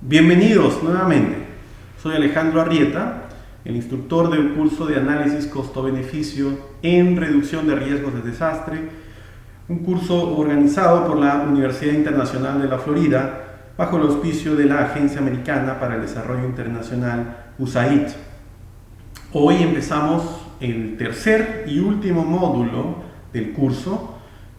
Bienvenidos nuevamente. Soy Alejandro Arrieta, el instructor del curso de análisis costo-beneficio en reducción de riesgos de desastre, un curso organizado por la Universidad Internacional de la Florida bajo el auspicio de la Agencia Americana para el Desarrollo Internacional, USAID. Hoy empezamos el tercer y último módulo del curso.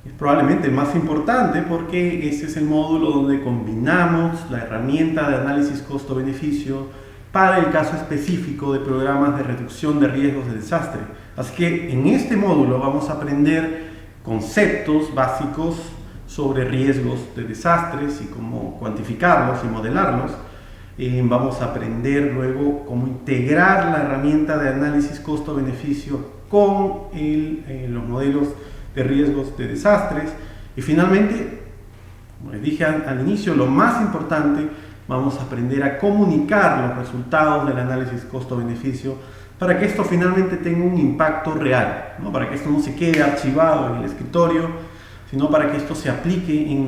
Es probablemente el más importante porque este es el módulo donde combinamos la herramienta de análisis costo-beneficio para el caso específico de programas de reducción de riesgos de desastre. Así que en este módulo vamos a aprender conceptos básicos sobre riesgos de desastres y cómo cuantificarlos y modelarlos. Vamos a aprender luego cómo integrar la herramienta de análisis costo-beneficio con los modelos de riesgos de desastres. Y finalmente, como les dije al inicio, lo más importante, vamos a aprender a comunicar los resultados del análisis costo-beneficio para que esto finalmente tenga un impacto real, ¿no? Para que esto no se quede archivado en el escritorio, sino para que esto se aplique en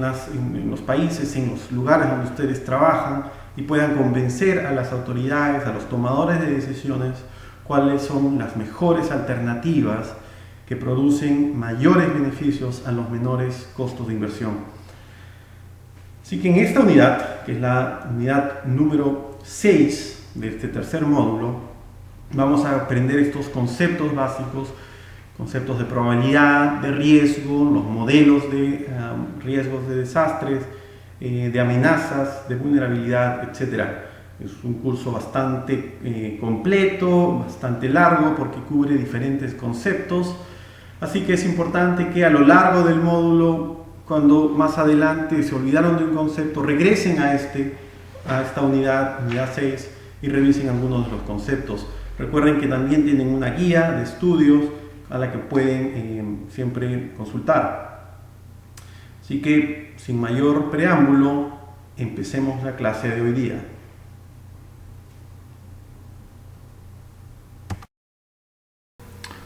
los países, en los lugares donde ustedes trabajan y puedan convencer a las autoridades, a los tomadores de decisiones, cuáles son las mejores alternativas que producen mayores beneficios a los menores costos de inversión. Así que en esta unidad, que es la unidad número 6 de este tercer módulo, vamos a aprender estos conceptos básicos, conceptos de probabilidad, de riesgo, los modelos de riesgos de desastres, de amenazas, de vulnerabilidad, etc. Es un curso bastante completo, bastante largo porque cubre diferentes conceptos. Así que es importante que a lo largo del módulo, cuando más adelante se olvidaron de un concepto, regresen a esta unidad 6, y revisen algunos de los conceptos. Recuerden que también tienen una guía de estudios a la que pueden siempre consultar. Así que, sin mayor preámbulo, empecemos la clase de hoy día.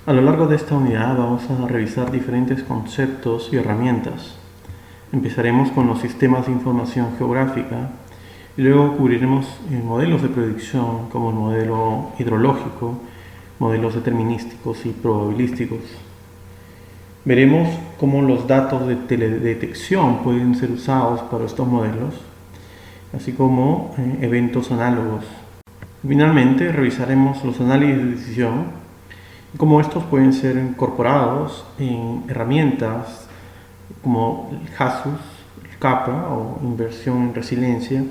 A lo largo de esta unidad vamos a revisar diferentes conceptos y herramientas. Empezaremos con los sistemas de información geográfica y luego cubriremos modelos de predicción como el modelo hidrológico, modelos determinísticos y probabilísticos. Veremos cómo los datos de teledetección pueden ser usados para estos modelos, así como eventos análogos. Finalmente, revisaremos los análisis de decisión y cómo estos pueden ser incorporados en herramientas como el HASUS, el CAPRA o inversión en resiliencia,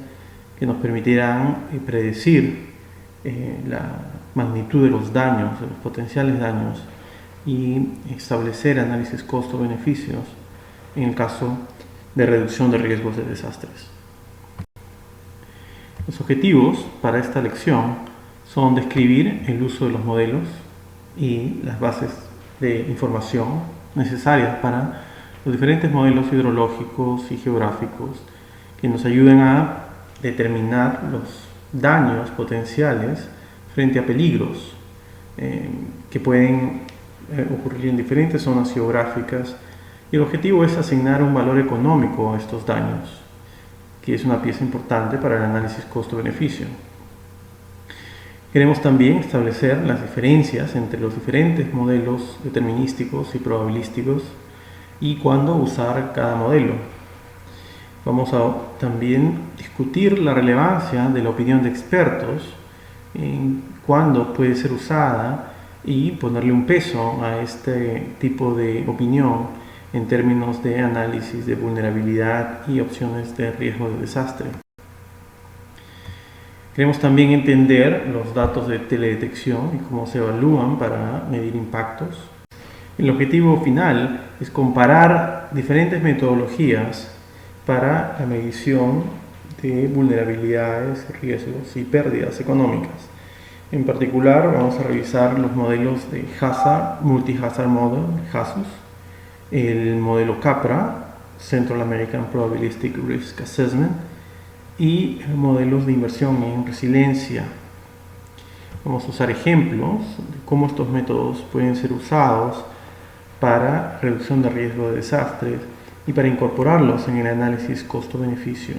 que nos permitirán predecir la magnitud de los daños, de los potenciales daños, y establecer análisis costo-beneficios en el caso de reducción de riesgos de desastres. Los objetivos para esta lección son describir el uso de los modelos y las bases de información necesarias para los diferentes modelos hidrológicos y geográficos que nos ayuden a determinar los daños potenciales frente a peligros que pueden ocurrir en diferentes zonas geográficas, y el objetivo es asignar un valor económico a estos daños, que es una pieza importante para el análisis costo-beneficio. Queremos también establecer las diferencias entre los diferentes modelos determinísticos y probabilísticos y cuándo usar cada modelo. Vamos a también discutir la relevancia de la opinión de expertos, en cuándo puede ser usada y ponerle un peso a este tipo de opinión en términos de análisis de vulnerabilidad y opciones de riesgo de desastre. Queremos también entender los datos de teledetección y cómo se evalúan para medir impactos. El objetivo final es comparar diferentes metodologías para la medición de vulnerabilidades, riesgos y pérdidas económicas. En particular, vamos a revisar los modelos de HAZAR, Multi-Hazard Model, HASUS, el modelo CAPRA, Central American Probabilistic Risk Assessment, y modelos de inversión en resiliencia. Vamos a usar ejemplos de cómo estos métodos pueden ser usados para reducción de riesgo de desastres y para incorporarlos en el análisis costo-beneficio.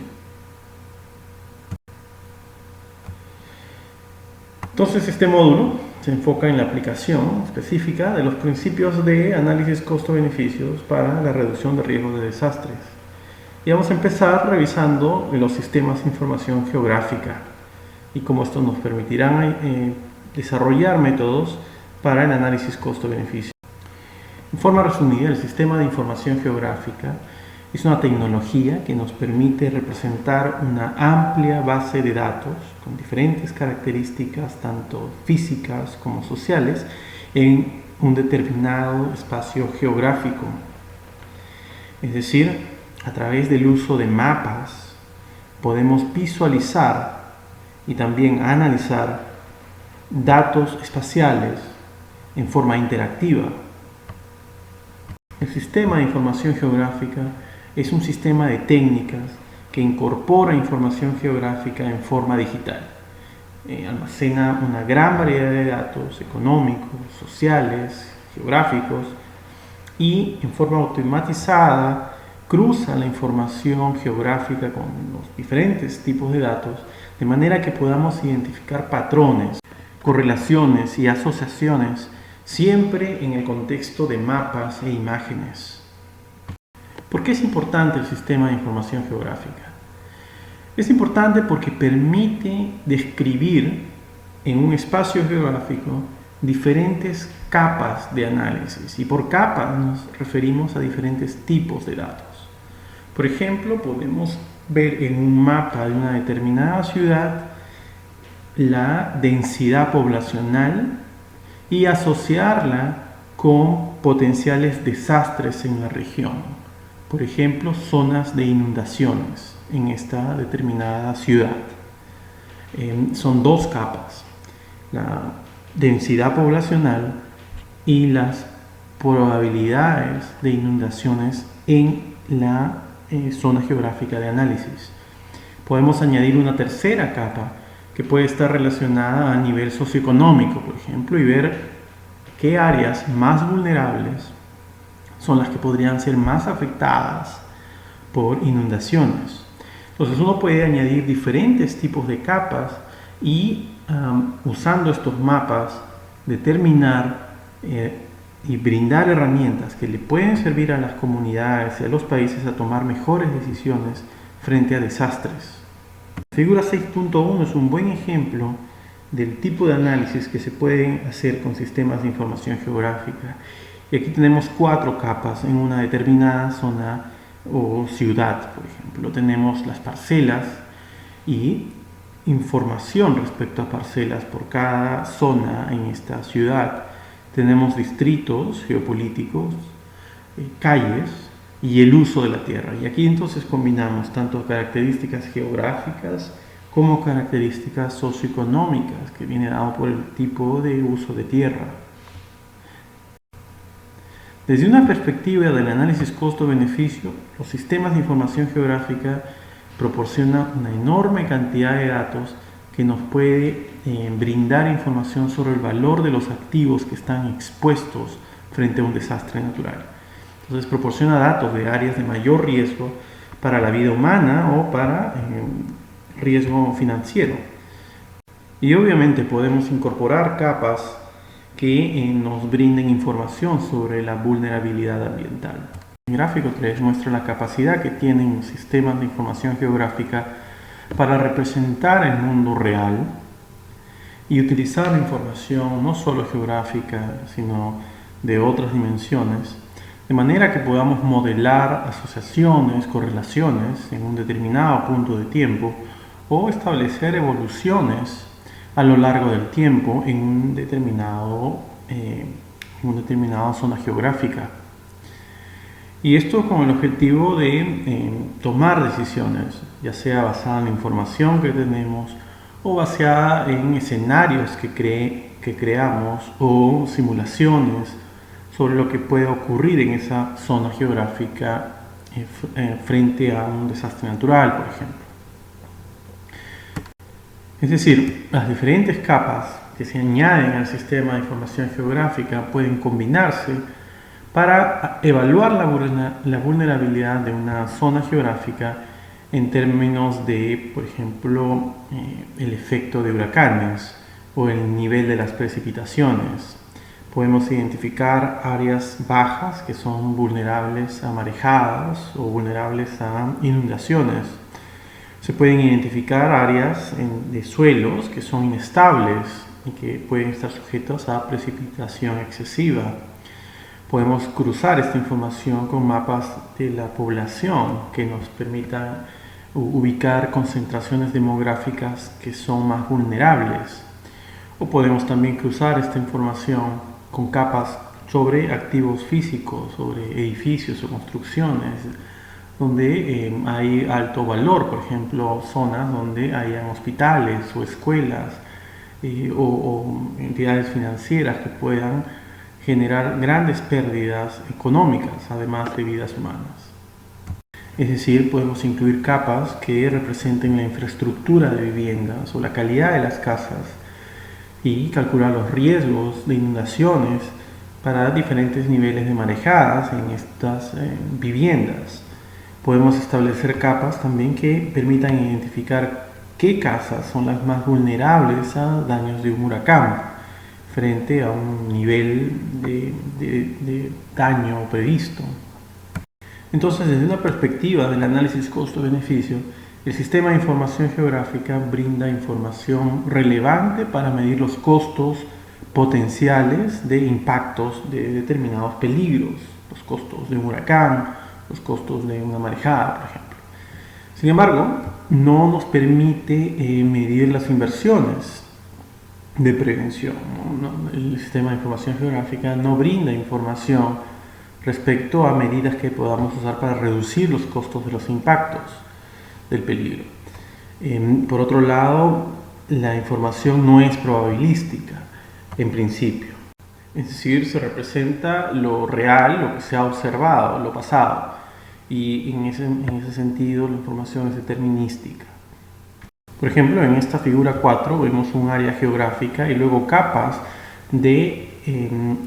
Entonces este módulo se enfoca en la aplicación específica de los principios de análisis costo-beneficios para la reducción de riesgos de desastres. Y vamos a empezar revisando los sistemas de información geográfica y cómo esto nos permitirá desarrollar métodos para el análisis costo-beneficio. En forma resumida, el sistema de información geográfica es una tecnología que nos permite representar una amplia base de datos con diferentes características, tanto físicas como sociales, en un determinado espacio geográfico. Es decir, a través del uso de mapas podemos visualizar y también analizar datos espaciales en forma interactiva. El sistema de información geográfica es un sistema de técnicas que incorpora información geográfica en forma digital. Almacena una gran variedad de datos económicos, sociales, geográficos y en forma automatizada cruza la información geográfica con los diferentes tipos de datos de manera que podamos identificar patrones, correlaciones y asociaciones siempre en el contexto de mapas e imágenes. ¿Por qué es importante el sistema de información geográfica? Es importante porque permite describir en un espacio geográfico diferentes capas de análisis, y por capas nos referimos a diferentes tipos de datos. Por ejemplo, podemos ver en un mapa de una determinada ciudad la densidad poblacional y asociarla con potenciales desastres en la región. Por ejemplo, zonas de inundaciones en esta determinada ciudad. Son dos capas, la densidad poblacional y las probabilidades de inundaciones en la zona geográfica de análisis. Podemos añadir una tercera capa que puede estar relacionada a nivel socioeconómico, por ejemplo, y ver qué áreas más vulnerables son las que podrían ser más afectadas por inundaciones. Entonces uno puede añadir diferentes tipos de capas y usando estos mapas determinar y brindar herramientas que le pueden servir a las comunidades y a los países a tomar mejores decisiones frente a desastres. La figura 6.1 es un buen ejemplo del tipo de análisis que se pueden hacer con sistemas de información geográfica. Y aquí tenemos 4 capas en una determinada zona o ciudad. Por ejemplo, tenemos las parcelas y información respecto a parcelas por cada zona en esta ciudad. Tenemos distritos geopolíticos, calles y el uso de la tierra. Y aquí entonces combinamos tanto características geográficas como características socioeconómicas que viene dado por el tipo de uso de tierra. Desde una perspectiva del análisis costo-beneficio, los sistemas de información geográfica proporcionan una enorme cantidad de datos que nos puede brindar información sobre el valor de los activos que están expuestos frente a un desastre natural. Entonces proporciona datos de áreas de mayor riesgo para la vida humana o para riesgo financiero. Y obviamente podemos incorporar capas que nos brinden información sobre la vulnerabilidad ambiental. El gráfico 3 muestra la capacidad que tienen los sistemas de información geográfica para representar el mundo real y utilizar la información no solo geográfica, sino de otras dimensiones, de manera que podamos modelar asociaciones, correlaciones en un determinado punto de tiempo o establecer evoluciones a lo largo del tiempo en una determinada zona geográfica. Y esto con el objetivo de tomar decisiones, ya sea basada en la información que tenemos o basada en escenarios que creamos o simulaciones sobre lo que puede ocurrir en esa zona geográfica frente a un desastre natural, por ejemplo. Es decir, las diferentes capas que se añaden al sistema de información geográfica pueden combinarse para evaluar la vulnerabilidad de una zona geográfica en términos de, por ejemplo, el efecto de huracanes, o el nivel de las precipitaciones. Podemos identificar áreas bajas que son vulnerables a marejadas o vulnerables a inundaciones. Se pueden identificar áreas de suelos que son inestables y que pueden estar sujetos a precipitación excesiva. Podemos cruzar esta información con mapas de la población que nos permitan ubicar concentraciones demográficas que son más vulnerables. O podemos también cruzar esta información con capas sobre activos físicos, sobre edificios o construcciones, donde hay alto valor, por ejemplo, zonas donde hayan hospitales o escuelas o entidades financieras que puedan generar grandes pérdidas económicas, además de vidas humanas. Es decir, podemos incluir capas que representen la infraestructura de viviendas o la calidad de las casas y calcular los riesgos de inundaciones para diferentes niveles de marejadas en estas viviendas. Podemos establecer capas también que permitan identificar qué casas son las más vulnerables a daños de un huracán frente a un nivel de daño previsto. Entonces, desde una perspectiva del análisis costo-beneficio, el sistema de información geográfica brinda información relevante para medir los costos potenciales de impactos de determinados peligros, los costos de un huracán, los costos de una marejada, por ejemplo. Sin embargo, no nos permite medir las inversiones de prevención. El sistema de información geográfica no brinda información respecto a medidas que podamos usar para reducir los costos de los impactos del peligro. Por otro lado, la información no es probabilística, en principio. Es decir, se representa lo real, lo que se ha observado, lo pasado. Y en ese sentido, la información es determinística. Por ejemplo, en esta figura 4 vemos un área geográfica y luego capas de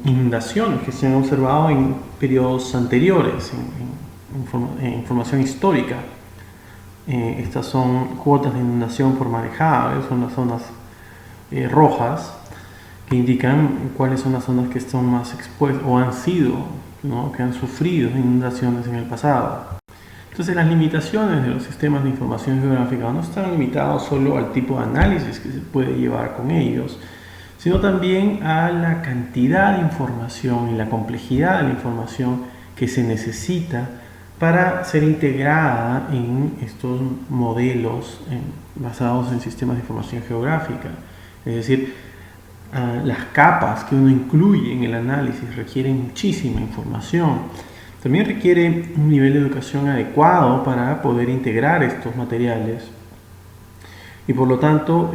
inundaciones que se han observado en periodos anteriores, en información histórica. Estas son cuotas de inundación por marejada, son las zonas rojas que indican cuáles son las zonas que están más expuestas o han sido, que han sufrido inundaciones en el pasado. Entonces, las limitaciones de los sistemas de información geográfica no están limitados solo al tipo de análisis que se puede llevar con ellos, sino también a la cantidad de información y la complejidad de la información que se necesita para ser integrada en estos modelos basados en sistemas de información geográfica. Es decir, las capas que uno incluye en el análisis requieren muchísima información. También requiere un nivel de educación adecuado para poder integrar estos materiales y por lo tanto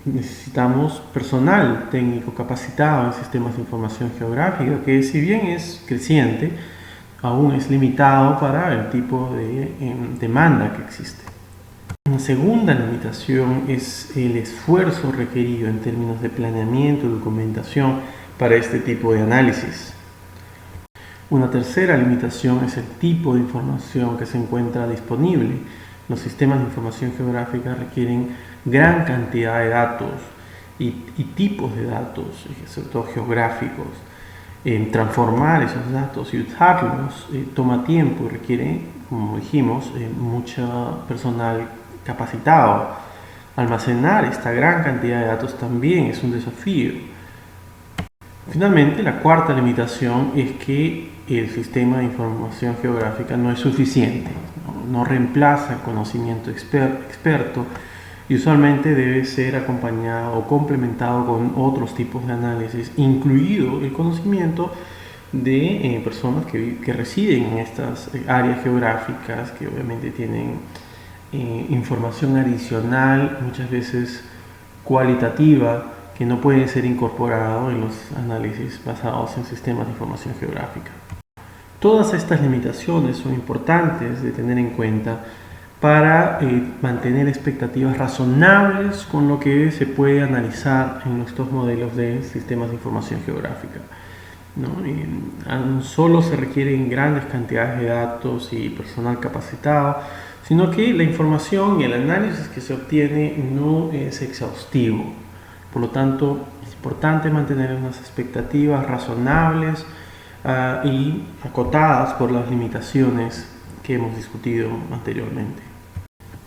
necesitamos personal técnico capacitado en sistemas de información geográfica que, si bien es creciente, aún es limitado para el tipo de demanda que existe. Una segunda limitación es el esfuerzo requerido en términos de planeamiento y documentación para este tipo de análisis. Una tercera limitación es el tipo de información que se encuentra disponible. Los sistemas de información geográfica requieren gran cantidad de datos y tipos de datos, sobre todo geográficos. Transformar esos datos y usarlos toma tiempo y requiere, como dijimos, mucho personal capacitado. Almacenar esta gran cantidad de datos también es un desafío. Finalmente, la cuarta limitación es que el sistema de información geográfica no es suficiente, no reemplaza el conocimiento experto y usualmente debe ser acompañado o complementado con otros tipos de análisis, incluido el conocimiento de personas que residen en estas áreas geográficas, que obviamente tienen información adicional, muchas veces cualitativa, que no puede ser incorporado en los análisis basados en sistemas de información geográfica. Todas estas limitaciones son importantes de tener en cuenta para mantener expectativas razonables con lo que se puede analizar en nuestros modelos de sistemas de información geográfica. No solo se requieren grandes cantidades de datos y personal capacitado, sino que la información y el análisis que se obtiene no es exhaustivo. Por lo tanto, es importante mantener unas expectativas razonables y acotadas por las limitaciones que hemos discutido anteriormente.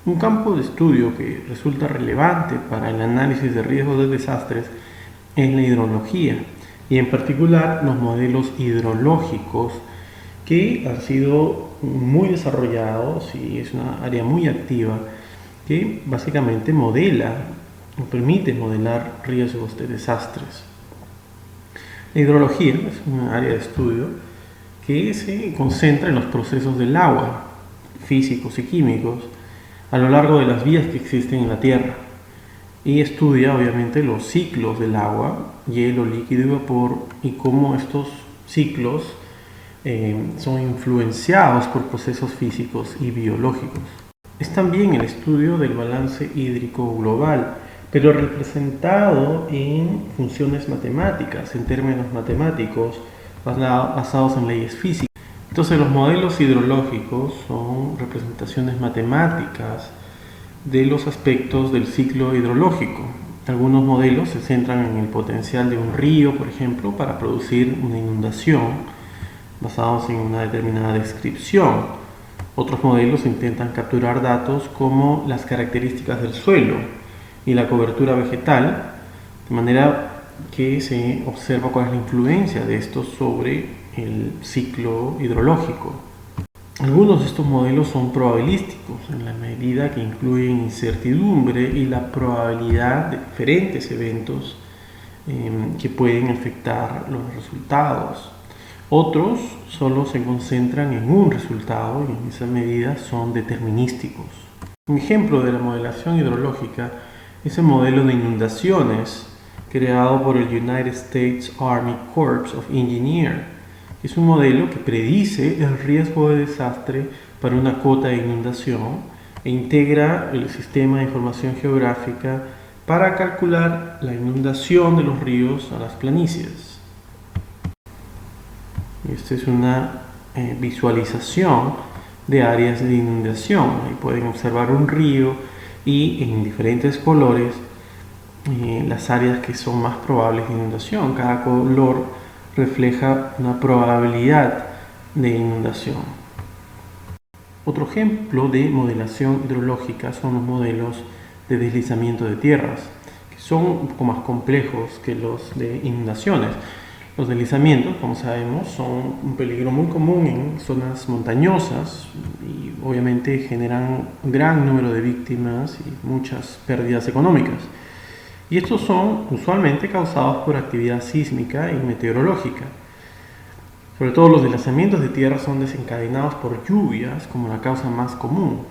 Un campo de estudio que resulta relevante para el análisis de riesgos de desastres es la hidrología, y en particular los modelos hidrológicos, que han sido muy desarrollados y es una área muy activa que básicamente modela o permite modelar riesgos de desastres. La hidrología es una área de estudio que se concentra en los procesos del agua, físicos y químicos, a lo largo de las vías que existen en la Tierra, y estudia obviamente los ciclos del agua, hielo, líquido y vapor, y cómo estos ciclos son influenciados por procesos físicos y biológicos. Es también el estudio del balance hídrico global, pero representado en funciones matemáticas, en términos matemáticos, basados en leyes físicas. Entonces los modelos hidrológicos son representaciones matemáticas de los aspectos del ciclo hidrológico. Algunos modelos se centran en el potencial de un río, por ejemplo, para producir una inundación, basados en una determinada descripción. Otros modelos intentan capturar datos como las características del suelo y la cobertura vegetal, de manera que se observa cuál es la influencia de estos sobre el ciclo hidrológico. Algunos de estos modelos son probabilísticos, en la medida que incluyen incertidumbre y la probabilidad de diferentes eventos que pueden afectar los resultados. Otros solo se concentran en un resultado y en esa medida son determinísticos. Un ejemplo de la modelación hidrológica es el modelo de inundaciones creado por el United States Army Corps of Engineers. Es un modelo que predice el riesgo de desastre para una cota de inundación e integra el sistema de información geográfica para calcular la inundación de los ríos a las planicies. Esta es una visualización de áreas de inundación. Ahí pueden observar un río y en diferentes colores las áreas que son más probables de inundación. Cada color refleja una probabilidad de inundación. Otro ejemplo de modelación hidrológica son los modelos de deslizamiento de tierras, que son un poco más complejos que los de inundaciones. Los deslizamientos, como sabemos, son un peligro muy común en zonas montañosas y obviamente generan un gran número de víctimas y muchas pérdidas económicas. Y estos son usualmente causados por actividad sísmica y meteorológica. Sobre todo los deslizamientos de tierra son desencadenados por lluvias como la causa más común.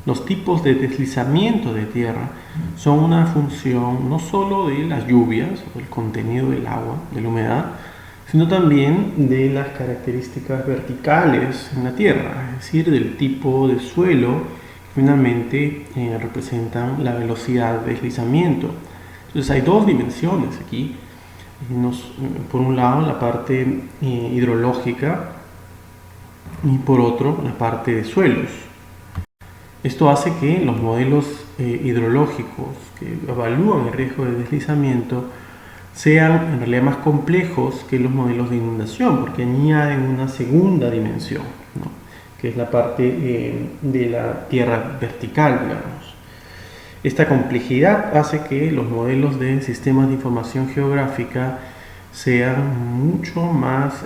Los tipos de deslizamiento de tierra son una función no solo de las lluvias o del contenido del agua, de la humedad, sino también de las características verticales en la tierra, es decir, del tipo de suelo que finalmente representan la velocidad de deslizamiento. Entonces hay dos dimensiones aquí. Por un lado la parte hidrológica y por otro la parte de suelos. Esto hace que los modelos hidrológicos que evalúan el riesgo de deslizamiento sean en realidad más complejos que los modelos de inundación, porque añaden una segunda dimensión, ¿no?, que es la parte de la tierra vertical, digamos. Esta complejidad hace que los modelos de sistemas de información geográfica sean mucho más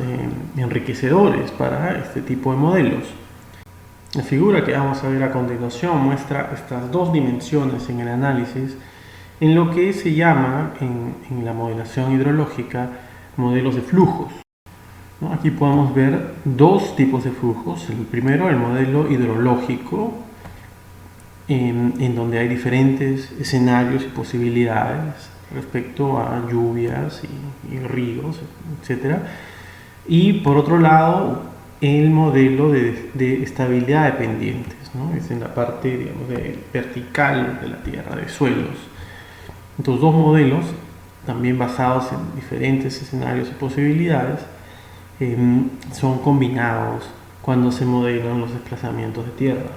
enriquecedores para este tipo de modelos. La figura que vamos a ver a continuación muestra estas dos dimensiones en el análisis en lo que se llama en la modelación hidrológica modelos de flujos, ¿no? Aquí podemos ver dos tipos de flujos. El primero, el modelo hidrológico, en donde hay diferentes escenarios y posibilidades respecto a lluvias y ríos, etc. Y por otro lado, el modelo de estabilidad de pendientes, ¿no? Es en la parte, digamos, vertical de la tierra, de suelos. Estos dos modelos, también basados en diferentes escenarios y posibilidades, son combinados cuando se modelan los desplazamientos de tierra.